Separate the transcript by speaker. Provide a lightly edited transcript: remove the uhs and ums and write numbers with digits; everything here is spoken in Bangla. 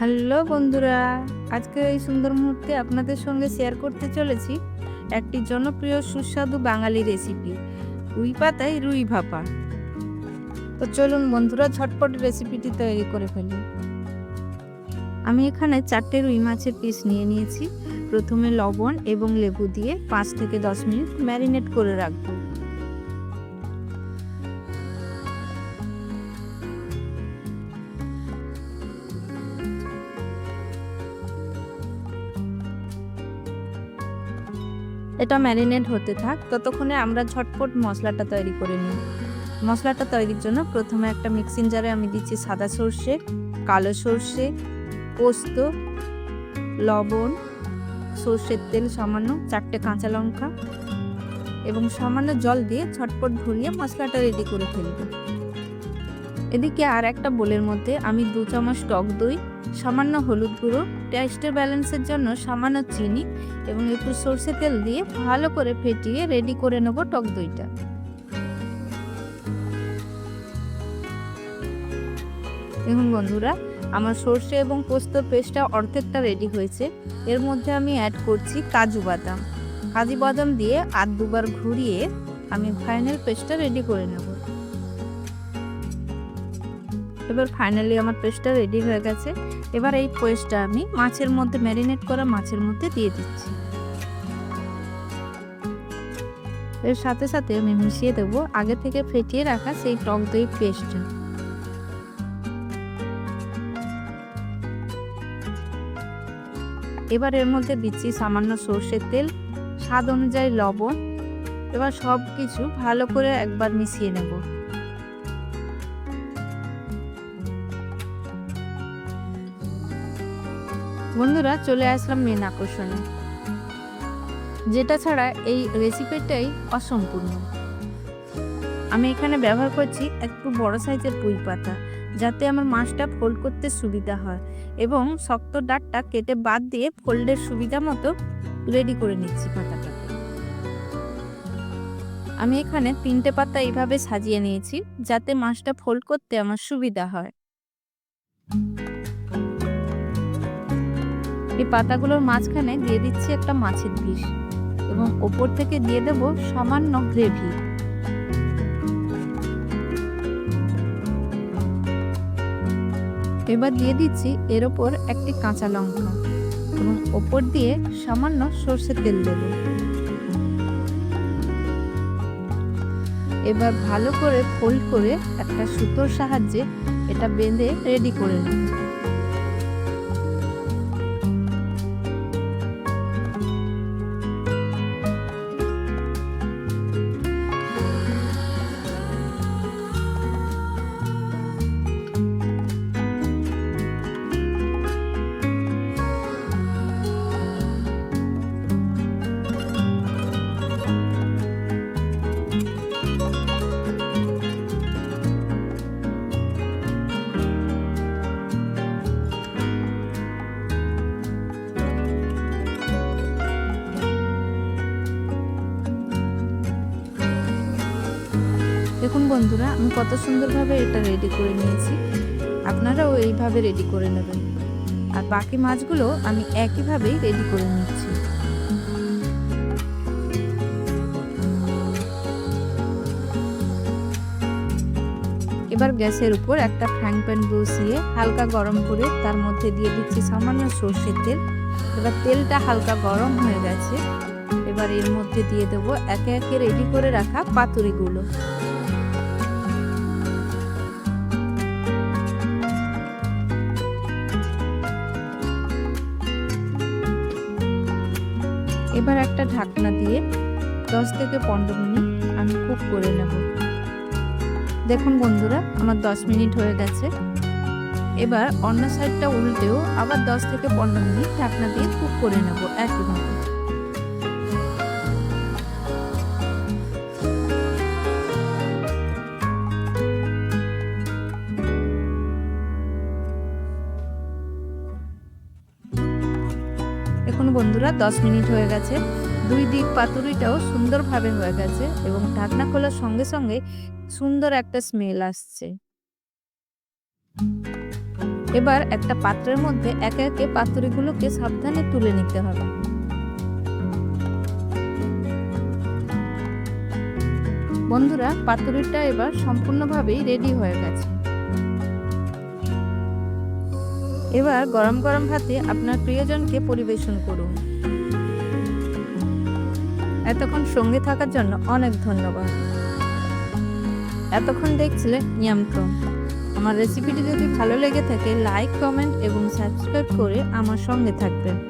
Speaker 1: হ্যালো বন্ধুরা, আজকের এই সুন্দর মুহূর্তে আপনাদের সঙ্গে শেয়ার করতে চলেছি একটি জনপ্রিয় সুস্বাদু বাঙালি রেসিপি, রুই পাতায় রুই ভাপা। তো চলুন বন্ধুরা, ঝটপট রেসিপিটি তৈরি করে ফেলি। আমি এখানে 4টে রুই মাছের পিস নিয়ে নিয়েছি। প্রথমে লবণ এবং লেবু দিয়ে 5 থেকে 10 মিনিট ম্যারিনেট করে রাখবো। এটা ম্যারিনেট হতে থাক, ততক্ষণে আমরা ঝটপট মশলাটা তৈরি করে নিই। মশলাটা তৈরির জন্য প্রথমে একটা মিক্সিং জারে আমি দিচ্ছি সাদা সর্ষে, কালো সর্ষে, পোস্ত, লবণ, সর্ষের তেল সামান্য, 4টে কাঁচা লঙ্কা এবং সামান্য জল দিয়ে ঝটপট ভরিয়ে মশলাটা রেডি করে ফেলব। এদিকে আর একটা বোলের মধ্যে আমি 2 চামচ টক দই, সামান্য হলুদ গুঁড়ো, টেস্টের ব্যালেন্সের জন্য সামান্য চিনি এবং একটু সর্ষে তেল দিয়ে ভালো করে ফেটিয়ে রেডি করে নেব টক দইটা। দেখুন বন্ধুরা, আমার সর্ষে এবং পোস্ত পেস্টটা অর্ধেকটা রেডি হয়েছে। এর মধ্যে আমি অ্যাড করছি কাজু বাদাম দিয়ে আর দুবার ঘুরিয়ে আমি ফাইনাল পেস্টটা রেডি করে নেব। এবার ফাইনালি আমার পেস্টটা রেডি হয়ে গেছে। এবার এই পেস্টটা আমি মাছের মধ্যে, ম্যারিনেট করা মাছের মধ্যে দিয়ে দিচ্ছি। এর সাথে সাথে আমি মিশিয়ে দেবো আগে থেকে ফেটিয়ে রাখা সেই টক দই পেস্টটা। এবার এর মধ্যে দিচ্ছি সামান্য সর্ষের তেল, স্বাদ অনুযায়ী লবণ। এবার সব কিছু ভালো করে একবার মিশিয়ে নেব। বন্ধুরা, চলে আসলাম মেন আকর্ষণে, যেটা ছাড়া এই রেসিপিটাই অসম্পূর্ণ। আমি এখানে ব্যবহার করছি একটু বড় সাইজের পুঁই পাতা, যাতে আমার মাছটা ফোল্ড করতে সুবিধা হয়, এবং শক্ত ডাঁটটা কেটে বাদ দিয়ে ফোল্ডের সুবিধা মতো রেডি করে নিচ্ছি পাতাটাকে। আমি এখানে 3টে পাতা এইভাবে সাজিয়ে নিয়েছি, যাতে মাছটা ফোল্ড করতে আমার সুবিধা হয়। এই পাতাগুলোর মাঝখানে দিয়ে দিচ্ছি একটা মাছের পিস এবং ওপর থেকে দিয়ে দেব সামান্য গ্রেভি। এবার দিয়ে দিচ্ছি এর ওপর একটি কাঁচা লঙ্কা এবং ওপর দিয়ে সামান্য সর্ষের তেল দেব। এবার ভালো করে ফোল্ড করে একটা সুতোর সাহায্যে এটা বেঁধে রেডি করে নেব। দেখুন বন্ধুরা, আমি কত সুন্দরভাবে এটা রেডি করে নিয়েছি। আপনারাও এইভাবে রেডি করে নেবেন। আর বাকি মাছগুলো আমি একইভাবেই রেডি করে নিচ্ছি। এবার গ্যাসের উপর একটা ফ্রাইং প্যান বসিয়ে হালকা গরম করে তার মধ্যে দিয়ে দিচ্ছি সামান্য সর্ষের তেল। এবার তেলটা হালকা গরম হয়ে গেছে। এবার এর মধ্যে দিয়ে দেবো একে একে রেডি করে রাখা পাতুরিগুলো। এবার একটা ঢাকনা দিয়ে 10 থেকে 15 মিনিট আমি কুক করে নেব। দেখুন বন্ধুরা, আমার 10 মিনিট হয়ে গেছে। এবার অন্য সাইডটা উল্টেও আবার 10 থেকে 15 মিনিট ঢাকনা দিয়ে কুক করে নেব একইভাবে। দেখুন বন্ধুরা, 10 মিনিট হয়ে গেছে। দুই দিক পাতুরিটাও সুন্দরভাবে হয়ে গেছে এবং ঢাকনা খোলার সঙ্গে সঙ্গে সুন্দর একটা স্মেল আসছে। এবার একটা পাত্রের মধ্যে একে একে পাতুরিগুলোকে সাবধানে তুলে নিতে হবে। বন্ধুরা, পাতুরিটা এবার সম্পূর্ণভাবেই রেডি হয়ে গেছে। এবার গরম গরম ভাতে আপনার প্রিয়জনকে পরিবেশন করুন। এতক্ষণ সঙ্গে থাকার জন্য অনেক ধন্যবাদ। এতক্ষণ দেখছিলেন নিয়ন্ত্রণ। আমার রেসিপিটি যদি ভালো লেগে থাকে লাইক, কমেন্ট এবং সাবস্ক্রাইব করে আমার সঙ্গে থাকবেন।